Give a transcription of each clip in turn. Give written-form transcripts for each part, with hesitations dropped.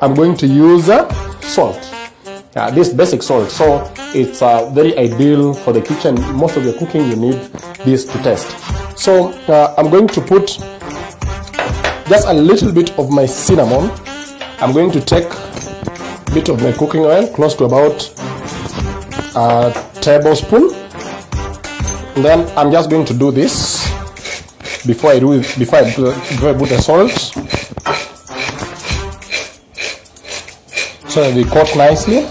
I'm going to use salt. This basic salt. So it's very ideal for the kitchen. Most of your cooking, you need this to taste. So I'm going to put just a little bit of my cinnamon. I'm going to take a bit of my cooking oil, close to about a tablespoon. And then I'm just going to do this before I put the salt, so that they coat nicely.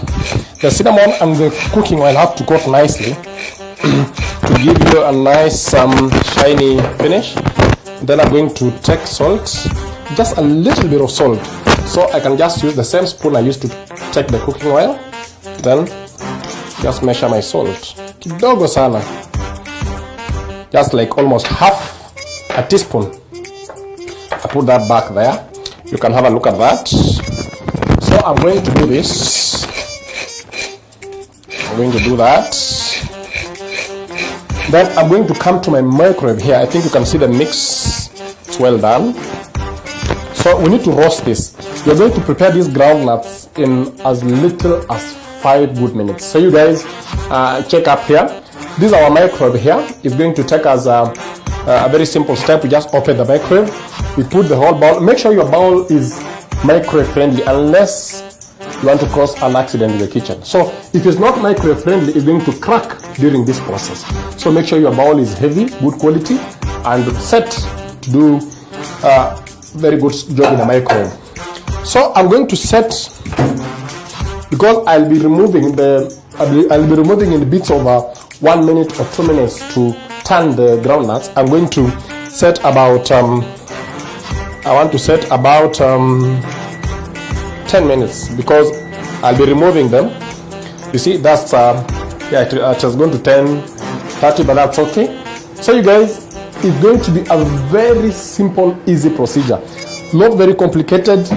The cinnamon and the cooking oil have to coat nicely to give you a nice shiny finish. Then I'm going to take salt, just a little bit of salt, so I can just use the same spoon I used to take the cooking oil. Then just measure my salt kidogo sana, just like almost half a teaspoon. I put that back there. You can have a look at that. So I'm going to do this. I'm going to do that. Then I'm going to come to my microwave here. I think you can see the mix. It's well done. So we need to roast this. You're going to prepare these groundnuts in as little as 5 good minutes. So you guys check up here. This is our microwave here. It's going to take us a very simple step. We just open the microwave. We put the whole bowl. Make sure your bowl is microwave friendly, unless you want to cause an accident in the kitchen. So if it's not microwave friendly, it's going to crack during this process. So make sure your bowl is heavy, good quality, and set to do very good job in the microwave. So I'm going to set, because I'll be removing in bits of 1 minute or 2 minutes to turn the groundnuts. I'm going to set about I want to set about 10 minutes, because I'll be removing them. You see, that's it has gone to 10:30, but that's okay. So you guys, it's going to be a very simple, easy procedure, not very complicated,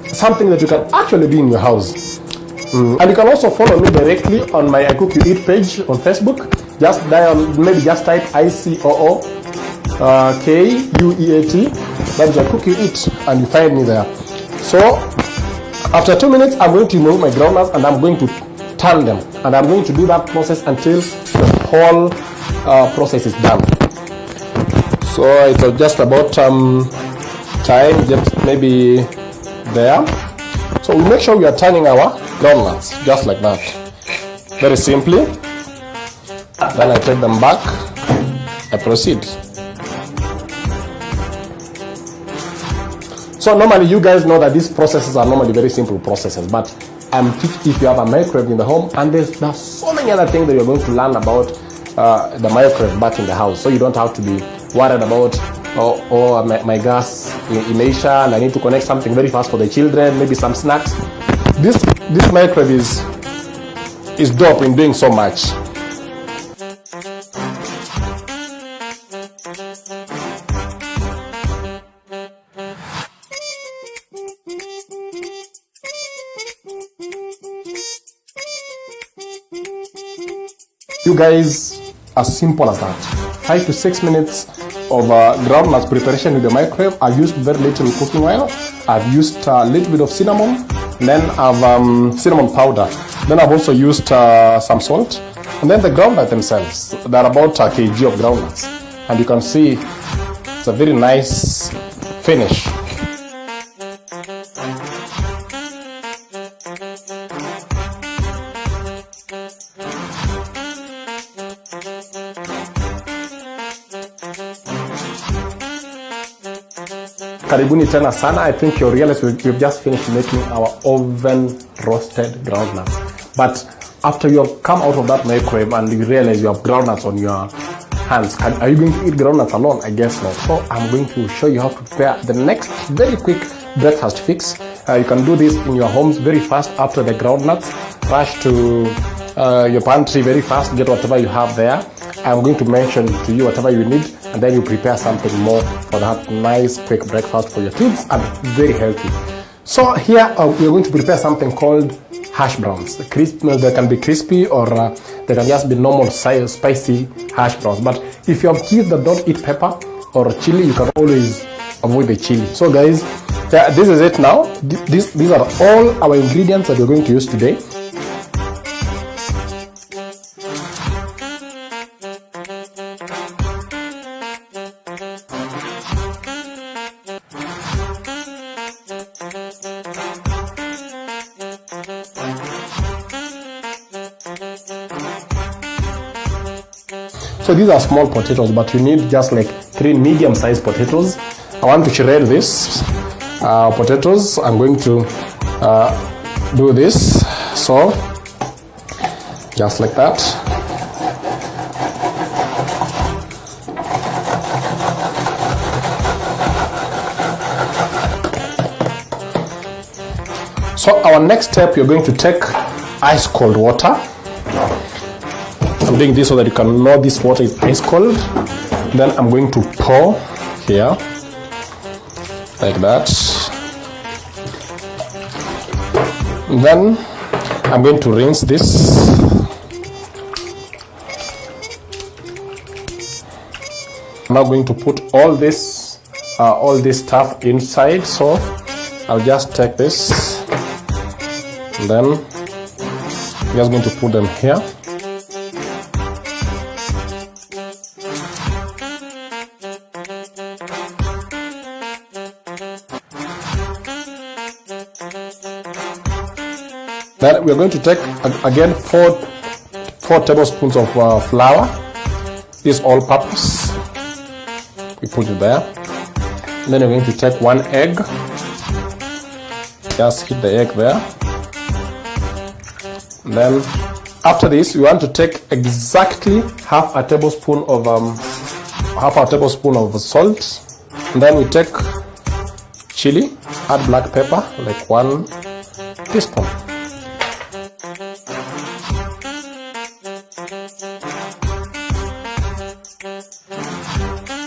something that you can actually do in your house. And you can also follow me directly on my I Cook You Eat page on Facebook. Just dial, maybe just type ICOOKUEAT, that is I Cook You Eat, and you find me there. So after 2 minutes, I'm going to remove my groundnuts and I'm going to turn them, and I'm going to do that process until the whole process is done. So it's just about time, just maybe there. So we make sure we are turning our groundnuts just like that, very simply. Then I take them back. I proceed. So normally you guys know that these processes are normally very simple processes, but if you have a microwave in the home, and there's so many other things that you're going to learn about the microwave back in the house, so you don't have to be worried about my gas imeisha and I need to connect something very fast for the children, maybe some snacks. This microwave is dope in doing so much. You guys, as simple as that. 5 to 6 minutes of groundnuts preparation with the microwave. I've used very little cooking oil. I've used a little bit of cinnamon. Then I've cinnamon powder. Then I've also used some salt. And then the groundnuts themselves. They're about a kg of groundnuts. And you can see it's a very nice finish. Karibuni tena sana. I think you realize we've just finished making our oven roasted groundnuts. But after you have come out of that microwave and you realize you have groundnuts on your hands, are you going to eat groundnuts alone? I guess not. So I'm going to show you how to prepare the next very quick breakfast fix. You can do this in your homes very fast. After the groundnuts, rush to your pantry very fast, get whatever you have there. I'm going to mention to you whatever you need, and then you prepare something more for that nice quick breakfast for your kids, and very healthy. So here we're going to prepare something called hash browns. They can be crispy, or they can just be normal spicy hash browns. But if you have kids that don't eat pepper or chili, you can always avoid the chili. So guys, Yeah, this is it now. These are all our ingredients that we're going to use today. So these are small potatoes, but you need just like 3 medium-sized potatoes. I want to shred this potatoes. I'm going to do this, so just like that. So our next step, you're going to take ice cold water. I'm doing this so that you can know this water is ice cold. Then I'm going to pour here like that. Then I'm going to rinse this. I'm now going to put all this stuff inside. So I'll just take this, and then I'm just going to put them here. Then we're going to take again 4 tablespoons of flour. This all-purpose. We put it there. And then we're going to take 1 egg. Just hit the egg there. And then after this, we want to take exactly half a tablespoon of salt. And then we take chili. Add black pepper, like 1 teaspoon.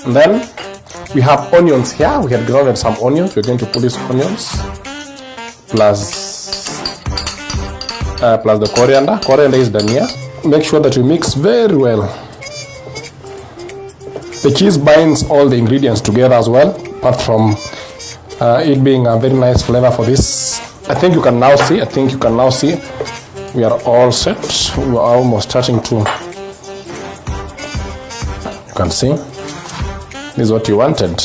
And then we have onions here. We have grounded some onions. We're going to put these onions plus the coriander. Coriander is dhania. Make sure that you mix very well. The cheese binds all the ingredients together as well, apart from it being a very nice flavor for this. I think you can now see. We are all set. We are almost starting to. You can see. This is what you wanted.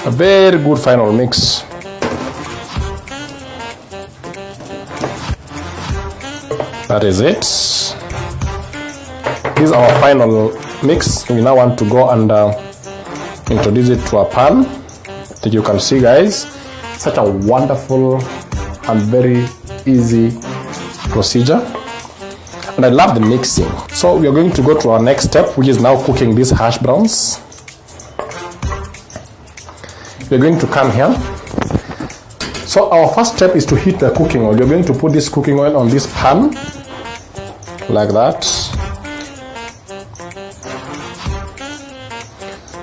A very good final mix. That is it. This is our final mix. We now want to go and introduce it to a pan. That you can see, guys, such a wonderful and very easy procedure. And I love the mixing. So we are going to go to our next step, which is now cooking these hash browns. We're going to come here. So our first step is to heat the cooking oil. You're going to put this cooking oil on this pan like that.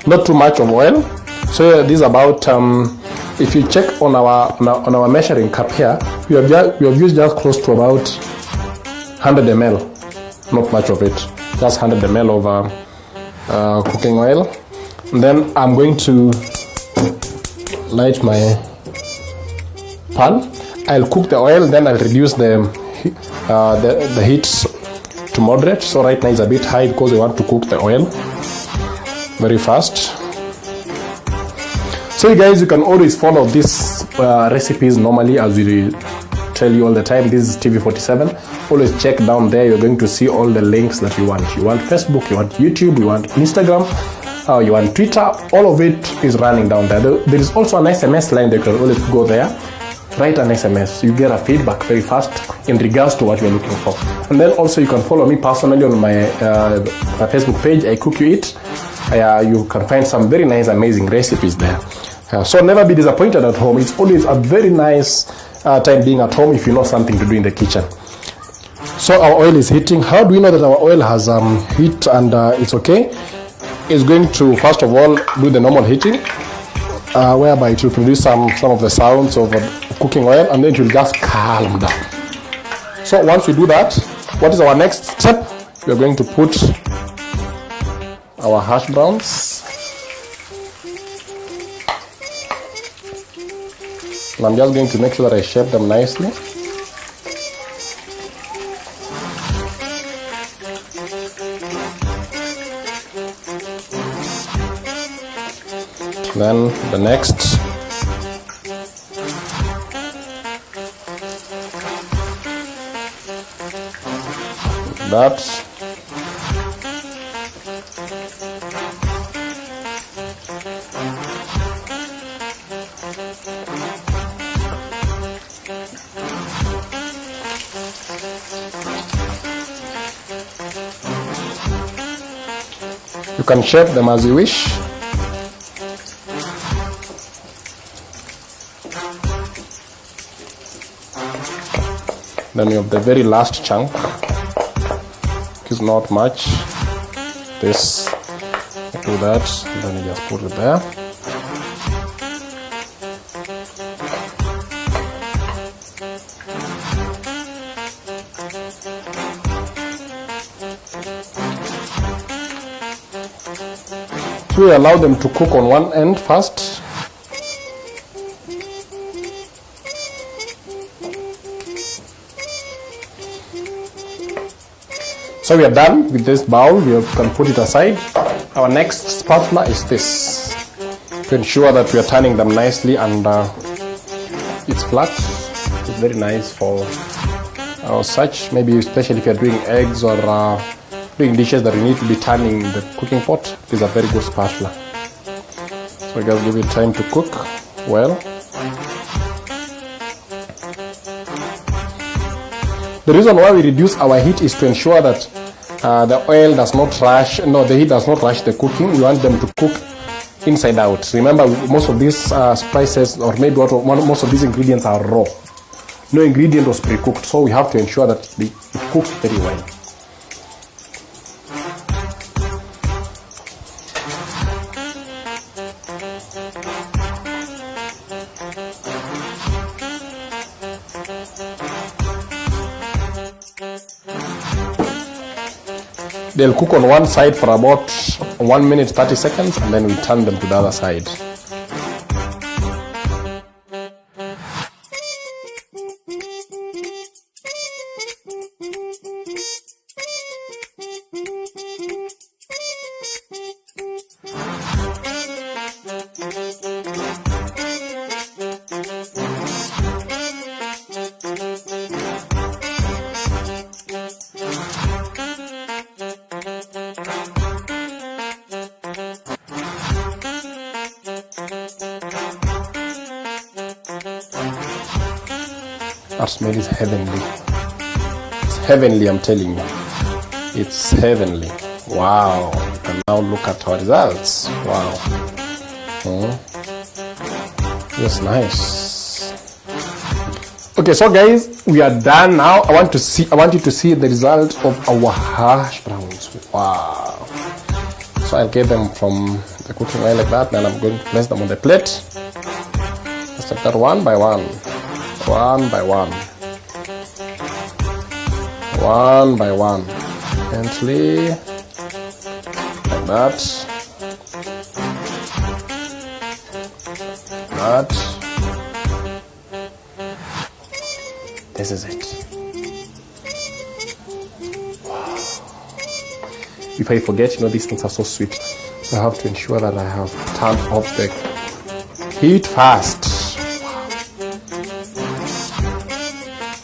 Not too much of oil. So this is about if you check on our measuring cup here, we have used just close to about 100 ml. Not much of it, just 100 ml of cooking oil. And then I'm going to light my pan. I'll cook the oil, then I'll reduce the heat to moderate. So right now it's a bit high because we want to cook the oil very fast. So you guys, you can always follow these recipes normally as we tell you all the time. This is TV47. Always check down there. You're going to see all the links that you want. You want Facebook, you want YouTube, you want Instagram, you want Twitter. All of it is running down there. There is also an SMS line that you can always go there. Write an SMS. You get a feedback very fast in regards to what you're looking for. And then also you can follow me personally on my Facebook page. I Cook You Eat. You can find some very nice, amazing recipes there. So never be disappointed at home. It's always a very nice time being at home if you know something to do in the kitchen. So our oil is heating. How do we know that our oil has heat and it's okay? It's going to first of all do the normal heating, whereby it will produce some of the sounds of cooking oil, and then it will just calm down. So once we do that, what is our next step? We are going to put our hash browns. And I'm just going to make sure that I shape them nicely. Then the next. That. You can shape them as you wish. Then you have the very last chunk. It's not much. This, do that, and then you just put it there. So we allow them to cook on one end first. So we are done with this bowl. We can put it aside. Our next spatula is this, to ensure that we are turning them nicely and it's flat. It's very nice for such, maybe especially if you're doing eggs or doing dishes that you need to be turning the cooking pot. This is a very good spatula. So we just give it time to cook well. The reason why we reduce our heat is to ensure that the oil does not rush, the heat does not rush the cooking. We want them to cook inside out. Remember, most of these spices, or maybe most of these ingredients are raw. No ingredient was pre-cooked, so we have to ensure that it cooks very well. They'll cook on one side for about 1 minute 30 seconds, and then we turn them to the other side. That smell is heavenly. It's heavenly, I'm telling you. It's heavenly. Wow. You can now look at our results. Wow. Yes, nice. Okay, so guys, we are done now. I want you to see the result of our hash browns. Wow. So I'll get them from the cooking oil like that, and I'm going to place them on the plate. Just like that, one by one. One by one. One by one. Gently. Like that. That. This is it. Wow. If I forget, these things are so sweet. So I have to ensure that I have turned off the heat fast.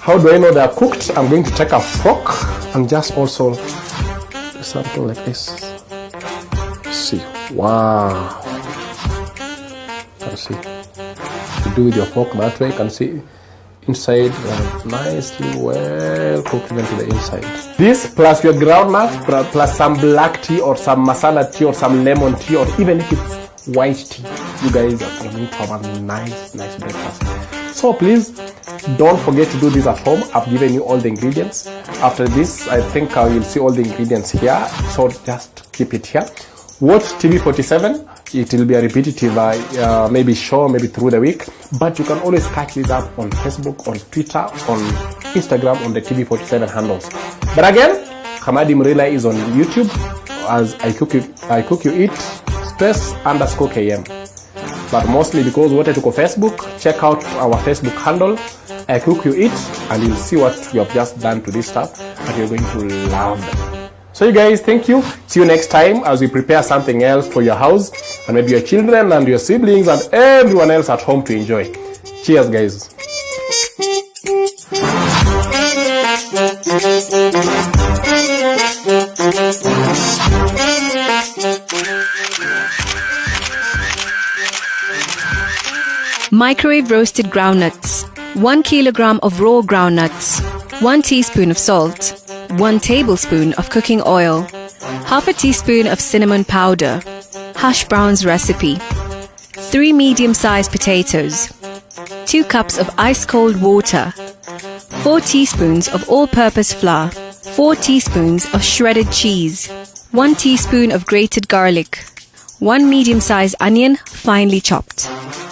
How do I know they are cooked? I'm going to take a fork and just also do something like this. See, wow. You can see. If you do with your fork that way, you can see inside nicely well cooked even to the inside. This plus your groundnut plus some black tea or some masala tea or some lemon tea, or even if it's white tea, you guys are going to have a nice breakfast. So please don't forget to do this at home. I've given you all the ingredients. After this, I think you'll see all the ingredients here, so just keep it here. Watch TV47. It will be a repetitive maybe show, maybe through the week, but you can always catch this up on Facebook, on Twitter, on Instagram, on the TV47 handles. But again, Hamadi Murila is on YouTube as I cook you eat _KM. but mostly because wote tuko Facebook. Check out our Facebook handle, Cook You Eat, and you'll see what we have just done to this stuff, and you're going to love them. So you guys, thank you. See you next time as we prepare something else for your house, and maybe your children and your siblings and everyone else at home to enjoy. Cheers, guys. Microwave roasted groundnuts, 1 kilogram of raw groundnuts, 1 teaspoon of salt, 1 tablespoon of cooking oil, half a teaspoon of cinnamon powder, hash browns recipe, 3 medium-sized potatoes, 2 cups of ice-cold water, 4 teaspoons of all-purpose flour, 4 teaspoons of shredded cheese, 1 teaspoon of grated garlic, 1 medium-sized onion finely chopped,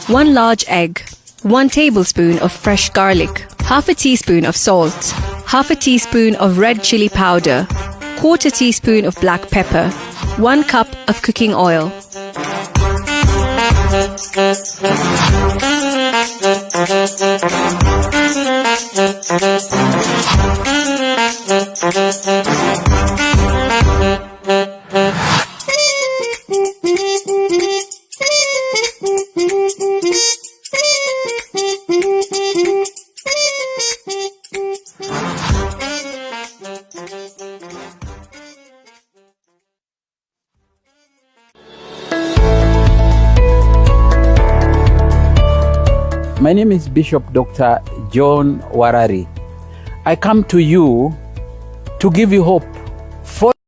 1 large egg, 1 tablespoon of fresh garlic, half a teaspoon of salt, half a teaspoon of red chili powder, 1/4 teaspoon of black pepper, 1 cup of cooking oil. My name is Bishop Dr. John Warari. I come to you to give you hope